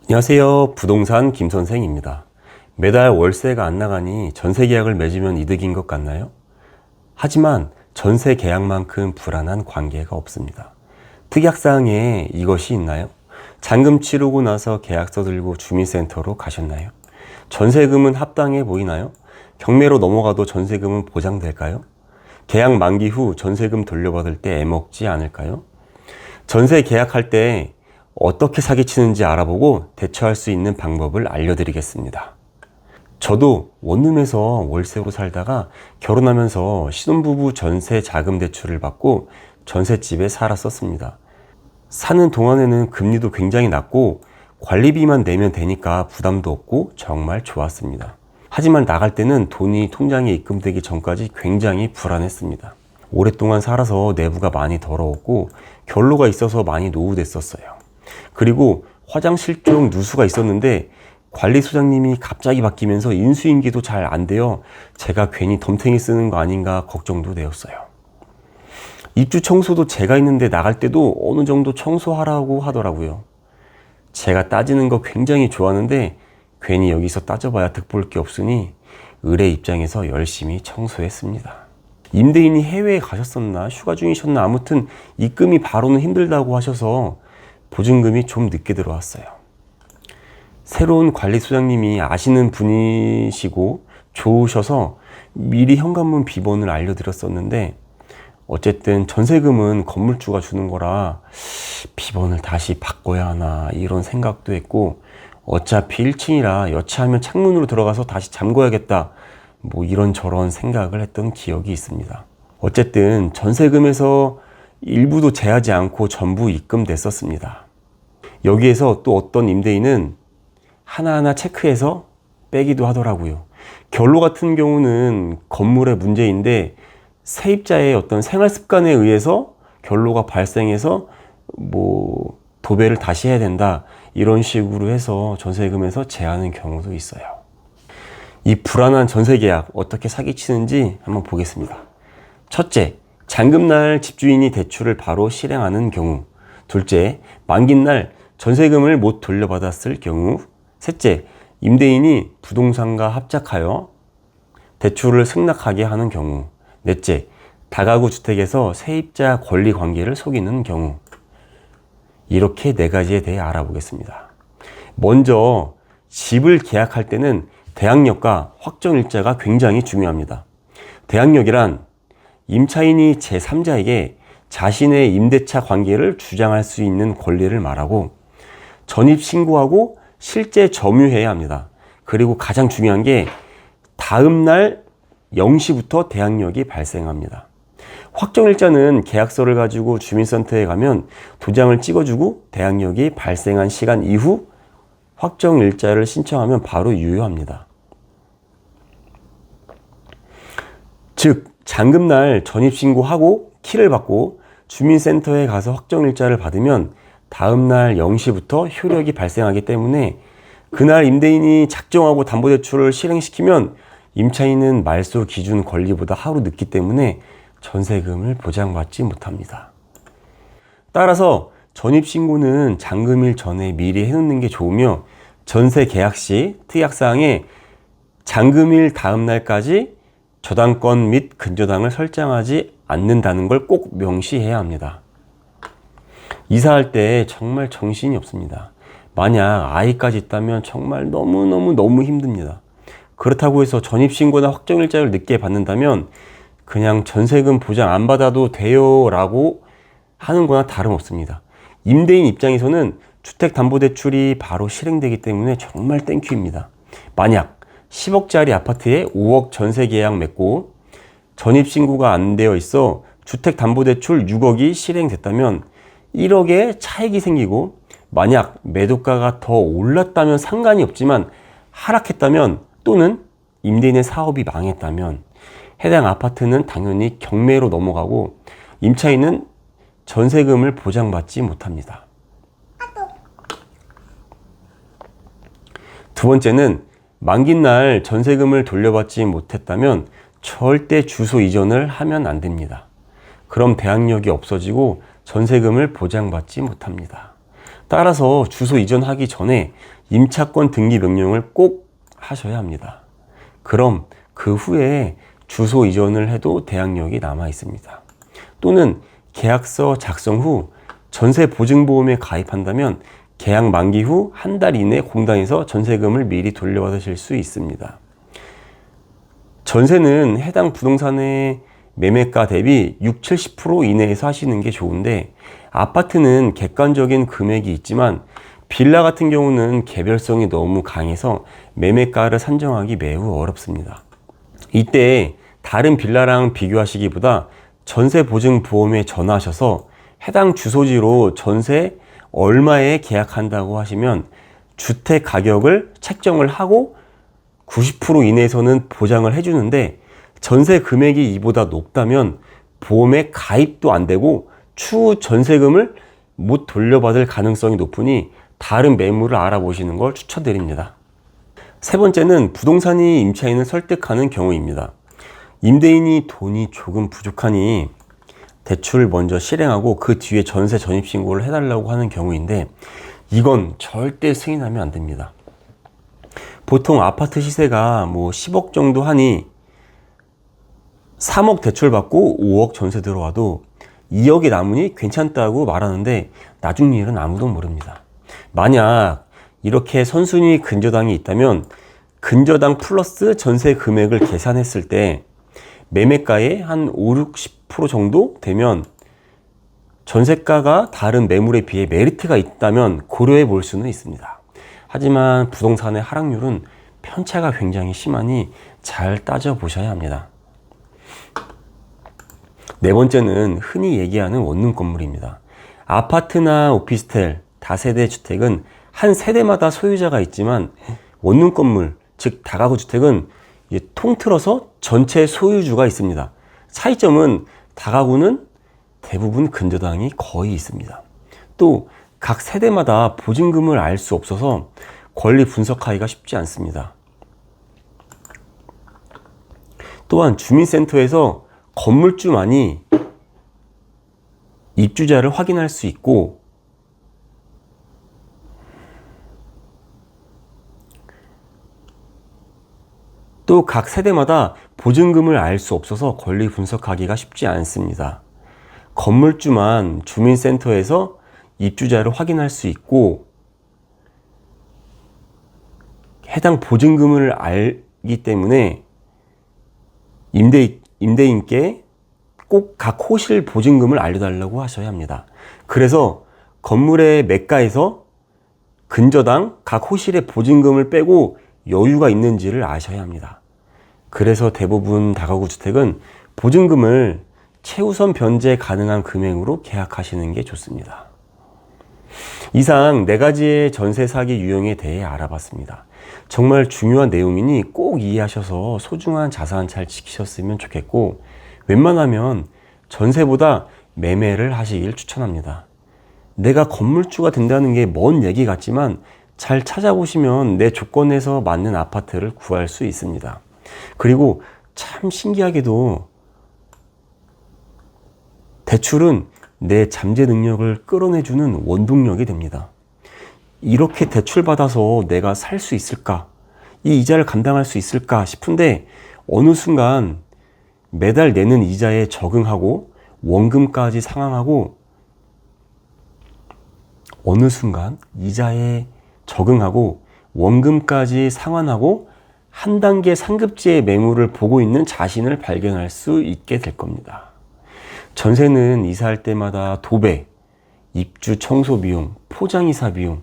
안녕하세요. 부동산 김선생입니다. 매달 월세가 안 나가니 전세 계약을 맺으면 이득인 것 같나요? 하지만 전세 계약만큼 불안한 관계가 없습니다. 특약사항에 이것이 있나요? 잔금 치르고 나서 계약서 들고 주민센터로 가셨나요? 전세금은 합당해 보이나요? 경매로 넘어가도 전세금은 보장될까요? 계약 만기 후 전세금 돌려받을 때 애먹지 않을까요? 전세 계약할 때 어떻게 사기치는지 알아보고 대처할 수 있는 방법을 알려드리겠습니다. 저도 원룸에서 월세로 살다가 결혼하면서 신혼부부 전세 자금 대출을 받고 전셋집에 살았었습니다. 사는 동안에는 금리도 굉장히 낮고 관리비만 내면 되니까 부담도 없고 정말 좋았습니다. 하지만 나갈 때는 돈이 통장에 입금되기 전까지 굉장히 불안했습니다. 오랫동안 살아서 내부가 많이 더러웠고 결로가 있어서 많이 노후됐었어요. 그리고 화장실 쪽 누수가 있었는데 관리소장님이 갑자기 바뀌면서 인수인계도 잘 안 돼요. 제가 괜히 덤탱이 쓰는 거 아닌가 걱정도 되었어요. 입주 청소도 제가 있는데 나갈 때도 어느 정도 청소하라고 하더라고요. 제가 따지는 거 굉장히 좋아하는데 괜히 여기서 따져봐야 득볼 게 없으니 의뢰 입장에서 열심히 청소했습니다. 임대인이 해외에 가셨었나 휴가 중이셨나 아무튼 입금이 바로는 힘들다고 하셔서 보증금이 좀 늦게 들어왔어요. 새로운 관리소장님이 아시는 분이시고 좋으셔서 미리 현관문 비번을 알려드렸었는데 어쨌든 전세금은 건물주가 주는 거라 비번을 다시 바꿔야 하나 이런 생각도 했고 어차피 1층이라 여차하면 창문으로 들어가서 다시 잠궈야겠다 뭐 이런저런 생각을 했던 기억이 있습니다. 어쨌든 전세금에서 일부도 제하지 않고 전부 입금됐었습니다. 여기에서 또 어떤 임대인은 하나하나 체크해서 빼기도 하더라고요. 결로 같은 경우는 건물의 문제인데 세입자의 어떤 생활 습관에 의해서 결로가 발생해서 뭐 도배를 다시 해야 된다 이런 식으로 해서 전세금에서 제하는 경우도 있어요. 이 불안한 전세 계약 어떻게 사기치는지 한번 보겠습니다. 첫째, 잔금날 집주인이 대출을 바로 실행하는 경우. 둘째, 만기날 전세금을 못 돌려받았을 경우. 셋째, 임대인이 부동산과 합작하여 대출을 승낙하게 하는 경우. 넷째, 다가구 주택에서 세입자 권리 관계를 속이는 경우. 이렇게 네 가지에 대해 알아보겠습니다. 먼저 집을 계약할 때는 대항력과 확정일자가 굉장히 중요합니다. 대항력이란 임차인이 제3자에게 자신의 임대차 관계를 주장할 수 있는 권리를 말하고 전입신고하고 실제 점유해야 합니다. 그리고 가장 중요한 게 다음 날 0시부터 대항력이 발생합니다. 확정일자는 계약서를 가지고 주민센터에 가면 도장을 찍어주고 대항력이 발생한 시간 이후 확정일자를 신청하면 바로 유효합니다. 즉 잔금날 전입신고하고 키를 받고 주민센터에 가서 확정일자를 받으면 다음날 0시부터 효력이 발생하기 때문에 그날 임대인이 작정하고 담보대출을 실행시키면 임차인은 말소 기준 권리보다 하루 늦기 때문에 전세금을 보장받지 못합니다. 따라서 전입신고는 잔금일 전에 미리 해놓는 게 좋으며 전세 계약 시 특약사항에 잔금일 다음 날까지 저당권 및 근저당을 설정하지 않는다는 걸 꼭 명시해야 합니다. 이사할 때 정말 정신이 없습니다. 만약 아이까지 있다면 정말 너무 힘듭니다. 그렇다고 해서 전입신고나 확정일자를 늦게 받는다면 그냥 전세금 보장 안 받아도 돼요 라고 하는 거나 다름없습니다. 임대인 입장에서는 주택담보대출이 바로 실행되기 때문에 정말 땡큐입니다. 만약 10억짜리 아파트에 5억 전세 계약 맺고 전입신고가 안 되어 있어 주택담보대출 6억이 실행됐다면 1억의 차익이 생기고 만약 매도가가 더 올랐다면 상관이 없지만 하락했다면 또는 임대인의 사업이 망했다면 해당 아파트는 당연히 경매로 넘어가고 임차인은 전세금을 보장받지 못합니다. 두 번째는 만기날 전세금을 돌려받지 못했다면 절대 주소 이전을 하면 안 됩니다. 그럼 대항력이 없어지고 전세금을 보장받지 못합니다. 따라서 주소 이전하기 전에 임차권 등기 명령을 꼭 하셔야 합니다. 그럼 그 후에 주소 이전을 해도 대항력이 남아 있습니다. 또는 계약서 작성 후 전세보증보험에 가입한다면 계약 만기 후 한 달 이내 공단에서 전세금을 미리 돌려받으실 수 있습니다. 전세는 해당 부동산의 매매가 대비 60-70% 이내에서 하시는 게 좋은데, 아파트는 객관적인 금액이 있지만 빌라 같은 경우는 개별성이 너무 강해서 매매가를 산정하기 매우 어렵습니다. 이때 다른 빌라랑 비교하시기보다 전세보증보험에 전화하셔서 해당 주소지로 전세 얼마에 계약한다고 하시면 주택 가격을 책정을 하고 90% 이내에서는 보장을 해주는데, 전세 금액이 이보다 높다면 보험에 가입도 안 되고 추후 전세금을 못 돌려받을 가능성이 높으니 다른 매물을 알아보시는 걸 추천드립니다. 세 번째는 부동산이 임차인을 설득하는 경우입니다. 임대인이 돈이 조금 부족하니 대출을 먼저 실행하고 그 뒤에 전세 전입신고를 해달라고 하는 경우인데, 이건 절대 승인하면 안 됩니다. 보통 아파트 시세가 10억 정도 하니 3억 대출 받고 5억 전세 들어와도 2억이 남으니 괜찮다고 말하는데 나중 일은 아무도 모릅니다. 만약 이렇게 선순위 근저당이 있다면 근저당 플러스 전세 금액을 계산했을 때 매매가의 한 5-60% 정도 되면 전세가가 다른 매물에 비해 메리트가 있다면 고려해 볼 수는 있습니다. 하지만 부동산의 하락률은 편차가 굉장히 심하니 잘 따져보셔야 합니다. 네 번째는 흔히 얘기하는 원룸 건물입니다. 아파트나 오피스텔, 다세대 주택은 한 세대마다 소유자가 있지만 원룸 건물, 즉 다가구 주택은 통틀어서 전체 소유주가 있습니다. 차이점은 다가구는 대부분 근저당이 거의 있습니다. 또 각 세대마다 보증금을 알 수 없어서 권리 분석하기가 쉽지 않습니다. 또한 주민센터에서 건물주만이 입주자를 확인할 수 있고, 또 각 세대마다 보증금을 알 수 없어서 권리 분석하기가 쉽지 않습니다. 건물주만 주민센터에서 입주자를 확인할 수 있고, 해당 보증금을 알기 때문에 임대인께 꼭 각 호실 보증금을 알려달라고 하셔야 합니다. 그래서 건물의 매가에서 근저당 각 호실의 보증금을 빼고 여유가 있는지를 아셔야 합니다. 그래서 대부분 다가구 주택은 보증금을 최우선 변제 가능한 금액으로 계약하시는 게 좋습니다. 이상 4가지의 전세 사기 유형에 대해 알아봤습니다. 정말 중요한 내용이니 꼭 이해하셔서 소중한 자산 잘 지키셨으면 좋겠고, 웬만하면 전세보다 매매를 하시길 추천합니다. 내가 건물주가 된다는 게 먼 얘기 같지만 잘 찾아보시면 내 조건에서 맞는 아파트를 구할 수 있습니다. 그리고 참 신기하게도 대출은 내 잠재 능력을 끌어내주는 원동력이 됩니다. 이렇게 대출받아서 내가 살 수 있을까? 이 이자를 감당할 수 있을까 싶은데 어느 순간 매달 내는 이자에 적응하고 원금까지 상환하고, 어느 순간 이자에 적응하고 원금까지 상환하고 한 단계 상급지의 매물을 보고 있는 자신을 발견할 수 있게 될 겁니다. 전세는 이사할 때마다 도배, 입주 청소 비용, 포장이사 비용,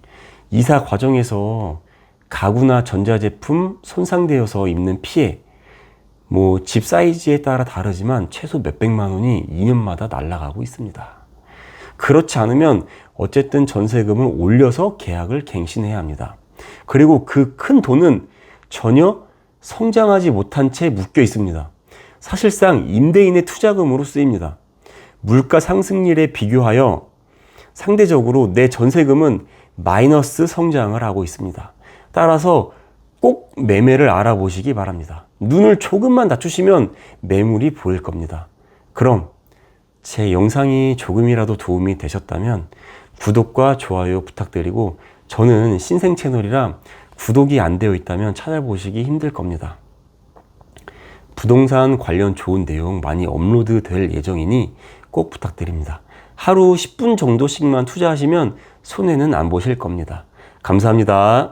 이사 과정에서 가구나 전자제품 손상되어서 입는 피해, 집 사이즈에 따라 다르지만 최소 몇백만 원이 2년마다 날아가고 있습니다. 그렇지 않으면 어쨌든 전세금을 올려서 계약을 갱신해야 합니다. 그리고 그 큰 돈은 전혀 성장하지 못한 채 묶여 있습니다. 사실상 임대인의 투자금으로 쓰입니다. 물가 상승률에 비교하여 상대적으로 내 전세금은 마이너스 성장을 하고 있습니다. 따라서 꼭 매매를 알아보시기 바랍니다. 눈을 조금만 낮추시면 매물이 보일 겁니다. 그럼 제 영상이 조금이라도 도움이 되셨다면 구독과 좋아요 부탁드리고 저는 신생 채널이라 구독이 안 되어 있다면 찾아보시기 힘들 겁니다. 부동산 관련 좋은 내용 많이 업로드 될 예정이니 꼭 부탁드립니다. 하루 10분 정도씩만 투자하시면 손해는 안 보실 겁니다. 감사합니다.